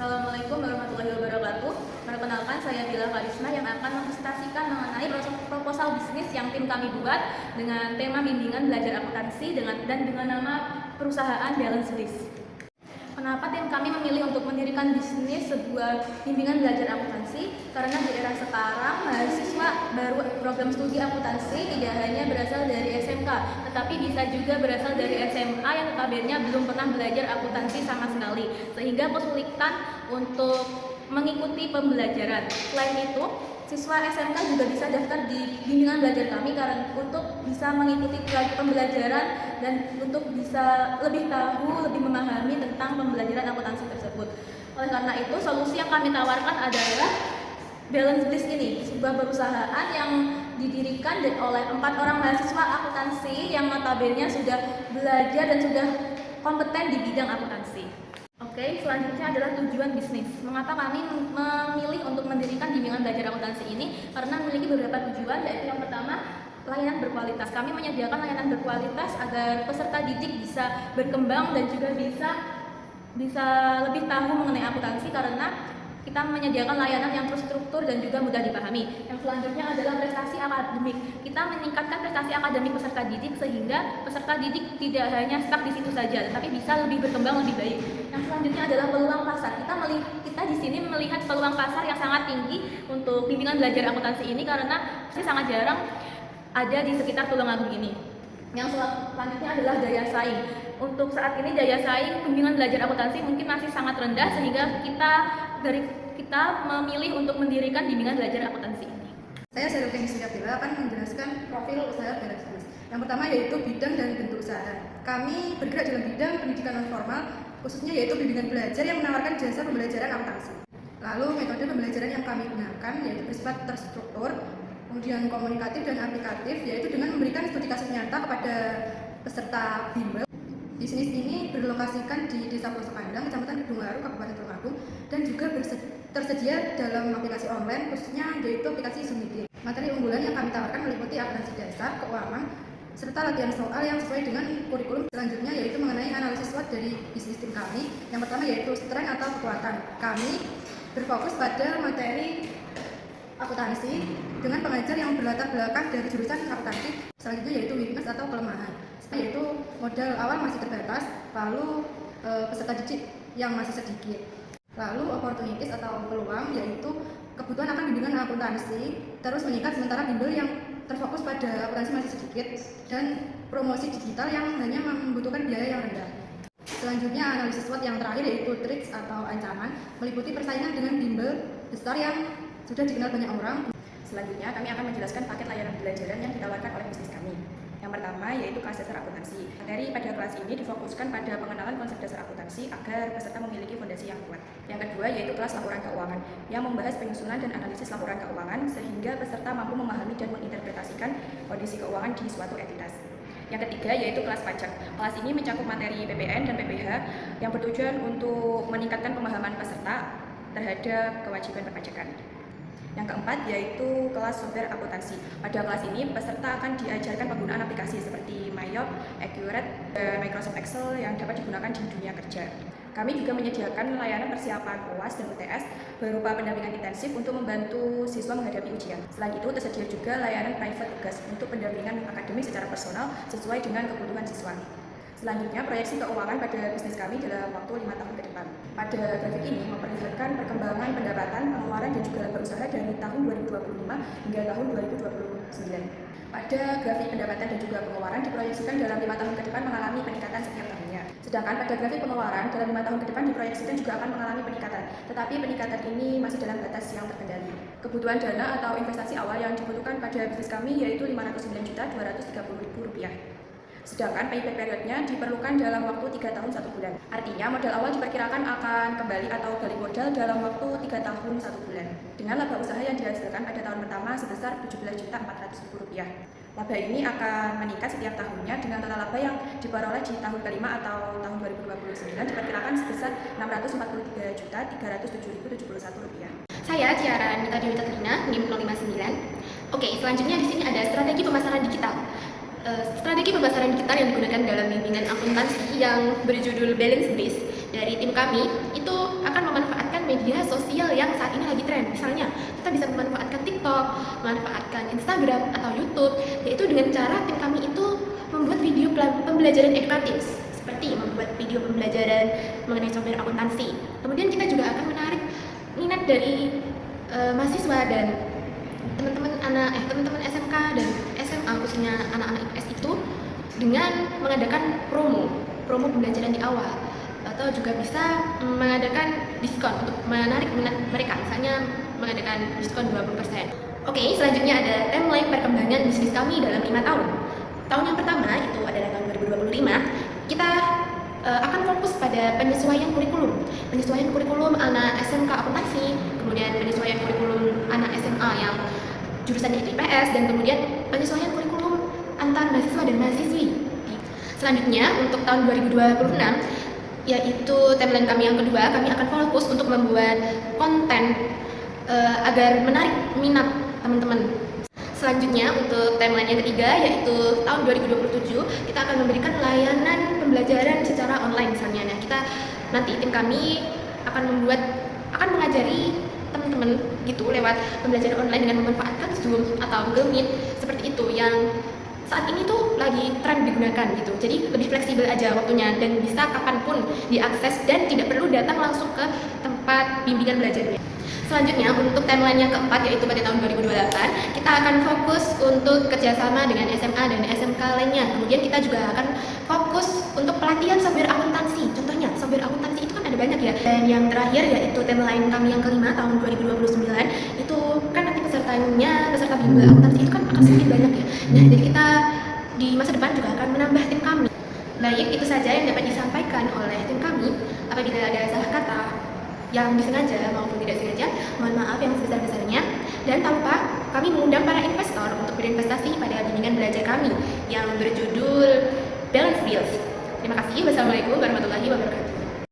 Assalamualaikum warahmatullahi wabarakatuh. Perkenalkan, saya Bila Karisma yang akan mempresentasikan mengenai proposal bisnis yang tim kami buat dengan tema bimbingan belajar akuntansi dan dengan nama perusahaan Balance List. Kenapa tim kami memilih untuk mendirikan bisnis sebuah bimbingan belajar akuntansi? Karena di era sekarang mahasiswa baru program studi akuntansi tidak hanya berasal dari SMK, tetapi bisa juga berasal dari SMA yang notabene belum pernah belajar akuntansi sama sekali, sehingga kesulitan untuk mengikuti pembelajaran. Selain itu, siswa SMK juga bisa daftar di bimbingan belajar kami karena untuk bisa mengikuti pembelajaran dan untuk bisa lebih tahu, lebih memahami tentang pembelajaran akuntansi tersebut. Oleh karena itu, solusi yang kami tawarkan adalah Balance List ini, sebuah perusahaan yang didirikan oleh 4 orang mahasiswa akuntansi yang notabene sudah belajar dan sudah kompeten di bidang akuntansi. Oke, selanjutnya adalah tujuan bisnis. Mengapa kami memilih untuk mendirikan bimbingan belajar akuntansi ini? Karena memiliki beberapa tujuan, yaitu yang pertama, layanan berkualitas. Kami menyediakan layanan berkualitas agar peserta didik bisa berkembang dan juga bisa lebih tahu mengenai akuntansi karena kita menyediakan layanan yang terstruktur dan juga mudah dipahami. Yang selanjutnya adalah prestasi akademik. Kita meningkatkan prestasi akademik peserta didik sehingga peserta didik tidak hanya stuck di situ saja, tetapi bisa lebih berkembang lebih baik. Yang selanjutnya adalah peluang pasar. Kita di sini melihat peluang pasar yang sangat tinggi untuk bimbingan belajar akuntansi ini karena sangat jarang ada di sekitar Tulungagung ini. Yang selanjutnya adalah daya saing. Untuk saat ini daya saing bimbingan belajar akuntansi mungkin masih sangat rendah sehingga kita memilih untuk mendirikan bimbingan belajar akuntansi ini. Saya Dr. Bila akan menjelaskan profil usaha Balance List. Yang pertama yaitu bidang dan bentuk usaha. Kami bergerak dalam bidang pendidikan non formal, khususnya yaitu bimbingan belajar yang menawarkan jasa pembelajaran akuntansi. Lalu metode pembelajaran yang kami gunakan yaitu bersifat terstruktur, kemudian komunikatif dan aplikatif, yaitu dengan memberikan studi kasus nyata kepada peserta bimbel. Bisnis ini berlokasikan di Desa Pelosok Kandang, Kecamatan Kedungwaru, Kabupaten Tulungagung, dan juga tersedia dalam aplikasi online, khususnya yaitu aplikasi Zoom. Materi unggulan yang kami tawarkan meliputi akuntansi dasar, keuangan, serta latihan soal yang sesuai dengan kurikulum. Selanjutnya yaitu mengenai analisis SWOT dari bisnis tim kami. Yang pertama yaitu strength atau kekuatan. Kami berfokus pada materi akuntansi dengan pengajar yang berlatar belakang dari jurusan akuntansi. Selanjutnya yaitu weakness atau kelemahan, yaitu modal awal masih terbatas, lalu peserta didik yang masih sedikit. Lalu opportunities atau peluang, yaitu kebutuhan akan bimbingan akuntansi terus meningkat sementara bimbel yang terfokus pada akuntansi masih sedikit, dan promosi digital yang hanya membutuhkan biaya yang rendah. Selanjutnya analisis SWOT yang terakhir yaitu threats atau ancaman, meliputi persaingan dengan bimbel besar yang sudah dikenal banyak orang. Selanjutnya kami akan menjelaskan paket layanan pembelajaran yang ditawarkan oleh bisnis kami. Yang pertama yaitu kelas dasar akuntansi. Materi pada kelas ini difokuskan pada pengenalan konsep dasar akuntansi agar peserta memiliki fondasi yang kuat. Yang kedua yaitu kelas laporan keuangan yang membahas penyusunan dan analisis laporan keuangan sehingga peserta mampu memahami dan menginterpretasikan kondisi keuangan di suatu entitas. Yang ketiga yaitu kelas pajak. Kelas ini mencakup materi PPN dan PPh yang bertujuan untuk meningkatkan pemahaman peserta terhadap kewajiban perpajakan. Yang keempat yaitu kelas software akuntansi. Pada kelas ini peserta akan diajarkan penggunaan aplikasi seperti MyYob, Accurate, dan Microsoft Excel yang dapat digunakan di dunia kerja. Kami juga menyediakan layanan persiapan UAS dan UTS berupa pendampingan intensif untuk membantu siswa menghadapi ujian. Selain itu tersedia juga layanan private tugas untuk pendampingan akademik secara personal sesuai dengan kebutuhan siswa. Selanjutnya, proyeksi keuangan pada bisnis kami dalam waktu 5 tahun ke depan. Pada grafik ini memperlihatkan perkembangan pendapatan, pengeluaran, dan juga laba usaha dari tahun 2025 hingga tahun 2029. Pada grafik pendapatan dan juga pengeluaran diproyeksikan dalam 5 tahun ke depan mengalami peningkatan setiap tahunnya. Sedangkan pada grafik pengeluaran dalam 5 tahun ke depan diproyeksikan juga akan mengalami peningkatan, tetapi peningkatan ini masih dalam batas yang terkendali. Kebutuhan dana atau investasi awal yang dibutuhkan pada bisnis kami yaitu Rp509.230.000. Sedangkan payback periodnya diperlukan dalam waktu 3 tahun 1 bulan. Artinya modal awal diperkirakan akan kembali atau balik modal dalam waktu 3 tahun 1 bulan. Dengan laba usaha yang dihasilkan pada tahun pertama sebesar Rp17.400.000. Laba ini akan meningkat setiap tahunnya dengan total laba yang diperoleh di tahun kelima atau tahun 2029 diperkirakan sebesar Rp643.307.071. Saya Tiara Anita Dewi Katrina, NIM 059. Oke, selanjutnya di sini ada strategi pemasaran digital. Strategi pemasaran digital yang digunakan dalam bimbingan akuntansi yang berjudul Balance List dari tim kami itu akan memanfaatkan yang saat ini lagi tren. Misalnya, kita bisa memanfaatkan TikTok, memanfaatkan Instagram atau YouTube, yaitu dengan cara tim kami itu membuat video pembelajaran edukatif, seperti membuat video pembelajaran mengenai software akuntansi. Kemudian kita juga akan menarik minat dari mahasiswa dan teman-teman SMK dan SMA, khususnya anak-anak IPS itu, dengan mengadakan promo pembelajaran di awal, atau juga bisa mengadakan diskon untuk menarik minat mereka, misalnya mengadakan diskon 20%. Oke, selanjutnya ada timeline perkembangan bisnis kami dalam 5 tahun. Tahun yang pertama itu adalah tahun 2025. Kita akan fokus pada penyesuaian kurikulum anak SMK akuntansi, kemudian penyesuaian kurikulum anak SMA yang jurusannya itu IPS, dan kemudian penyesuaian kurikulum antar mahasiswa dan mahasiswi. Selanjutnya untuk tahun 2026, yaitu timeline kami yang kedua, kami akan fokus untuk membuat konten agar menarik minat teman-teman. Selanjutnya untuk timeline yang ketiga, yaitu tahun 2027, kita akan memberikan layanan pembelajaran secara online misalnya. Nah, nanti tim kami akan mengajari teman-teman gitu lewat pembelajaran online dengan memanfaatkan Zoom atau Google Meet seperti itu, yang saat ini tuh lagi tren digunakan gitu. Jadi lebih fleksibel aja waktunya dan bisa kapanpun diakses dan tidak perlu datang langsung ke tempat bimbingan belajarnya. Selanjutnya untuk timeline yang keempat, yaitu pada tahun 2028, kita akan fokus untuk kerjasama dengan SMA dan SMK lainnya. Kemudian kita juga akan fokus untuk pelatihan software akuntansi. Contohnya software akuntansi itu kan ada banyak ya. Dan yang terakhir yaitu timeline kami yang kelima, tahun 2029, itu kan nanti peserta bimbel akuntansi itu kan akan sedikit banyak ya. Nah, jadi kita di masa depan juga akan menambah tim kami. Baik, itu saja yang dapat disampaikan oleh tim kami. Apabila ada salah kata yang disengaja maupun tidak sengaja, mohon maaf yang sebesar-besarnya. Dan tak lupa, kami mengundang para investor untuk berinvestasi pada bimbingan belajar kami yang berjudul